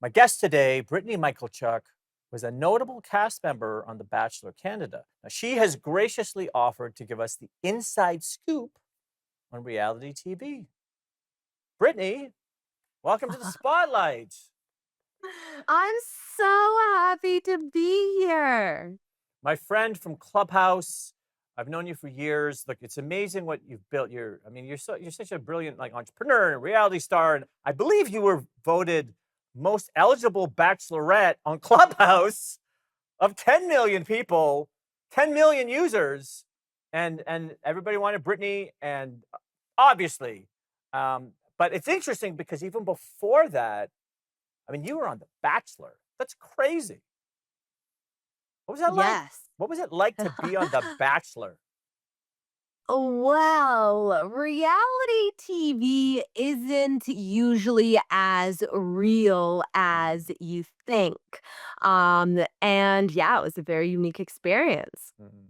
My guest today, Brittany Michalchuk, was a notable cast member on The Bachelor Canada. Now, she has graciously offered to give us the inside scoop on reality TV. Brittany, welcome to the spotlight. I'm so happy to be here. My friend from Clubhouse. I've known you for years. Look, it's amazing what you've built. You're such a brilliant entrepreneur and reality star. And I believe you were voted most eligible bachelorette on Clubhouse of 10 million people, 10 million users, and everybody wanted Britney, and obviously, but it's interesting because even before that, I mean, you were on The Bachelor. That's crazy. What was that like? Yes. What was it like to be on The Bachelor? Well, reality TV isn't usually as real as Mm, you think. And yeah, it was a very unique experience. mm.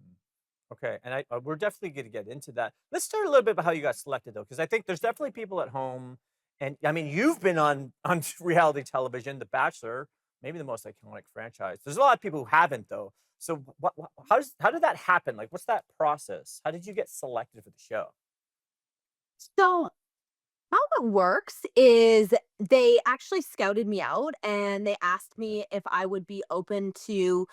Okay, and we're definitely going to get into that. Let's start a little bit about how you got selected, though, because I think there's definitely people at home, and I mean, you've been on reality television, The Bachelor, maybe the most iconic franchise. There's a lot of people who haven't, though. So, how did that happen? Like, what's that process? How did you get selected for the show? So how it works is they actually scouted me out and they asked me if I would be open to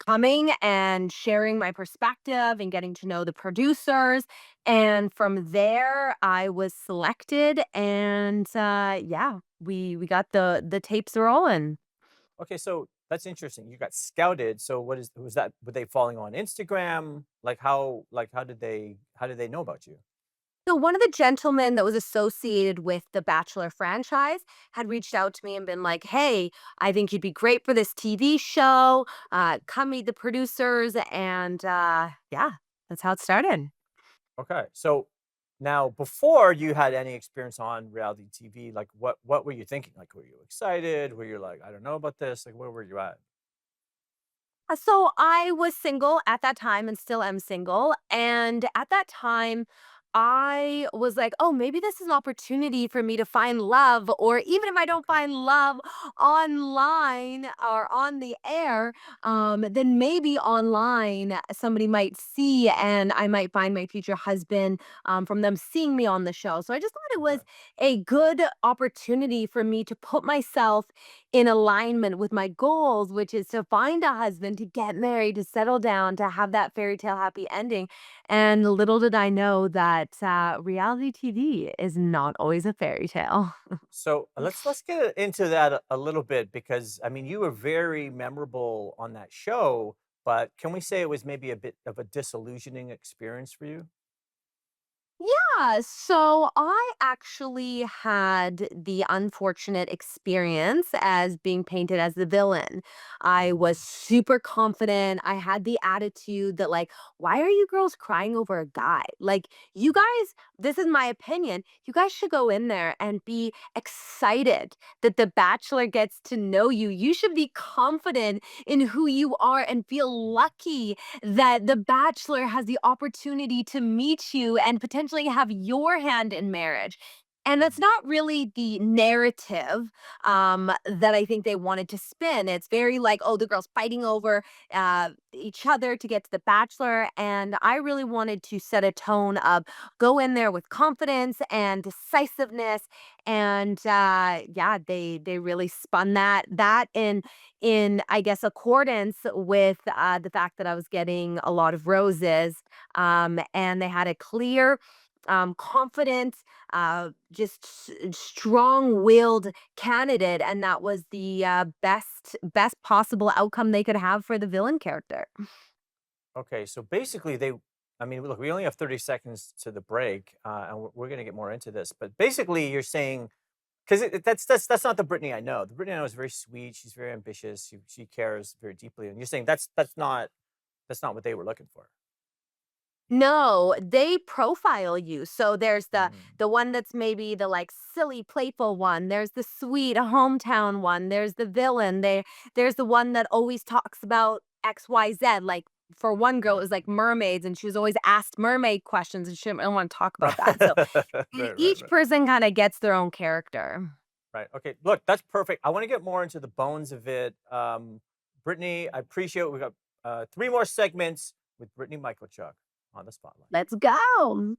coming and sharing my perspective and getting to know the producers. And from there, I was selected, and yeah, we got the tapes rolling. Okay, so that's interesting. You got scouted. So, what is was that? Were they following on Instagram? How did they know about you? So one of the gentlemen that was associated with the Bachelor franchise had reached out to me and been like, "Hey, I think you'd be great for this TV show. Come meet the producers." And yeah, that's how it started. Okay. So now before you had any experience on reality TV, like what were you thinking? Like were you excited? Were you like, I don't know about this? Like where were you at? So I was single at that time and still am single. And at that time, I was like, oh, maybe this is an opportunity for me to find love. Or even if I don't Okay. find love online or on the air, then maybe online somebody might see and I might find my future husband from them seeing me on the show. So I just thought it was Okay. a good opportunity for me to put myself in alignment with my goals, which is to find a husband, to get married, to settle down, to have that fairy tale happy ending. And little did I know that reality TV is not always a fairy tale. So let's get into that a little bit because I mean you were very memorable on that show, but can we say it was maybe a bit of a disillusioning experience for you? Yeah, so I actually had the unfortunate experience as being painted as the villain. I was Mm, super confident. I had the attitude that, like, why are you girls crying over a guy? Like, you guys, this is my opinion, you guys should go in there and be excited that The Bachelor gets to know you. You should be confident in who you are and feel lucky that The Bachelor has the opportunity to meet you and potentially have your hand in marriage. And that's mm. not really the narrative that I think they wanted to spin. It's very like, oh, the girls fighting over each other to get to The Bachelor. And I really wanted to set a tone of go in there with confidence and decisiveness. And yeah, they really spun that in I guess accordance with the fact that I was getting a lot of roses, and they had a clear, confident, just strong-willed candidate, and that was the best possible outcome they could have for the villain character. Okay, so basically, I mean, look, we only have 30 seconds to the break, and we're going to get more into this. But basically, you're saying, because that's not the Britney I know. The Britney I know is very sweet. She's very ambitious. She cares very deeply. And you're saying that's not what they were looking for. No, they profile you. So there's Mm, the one that's maybe the like silly, playful one. There's the sweet hometown one. There's the villain. There's the one that always talks about XYZ. Like for one girl, it was like mermaids, and she was always asked mermaid questions, and she didn't want to talk about that. So right, right, each right, person kind of gets their own character. Right. Okay. Look, that's perfect. I want to get more into the bones of it. Brittany, I appreciate it. We got 3 more segments with Brittany Michalchuk on the spotlight. Let's go.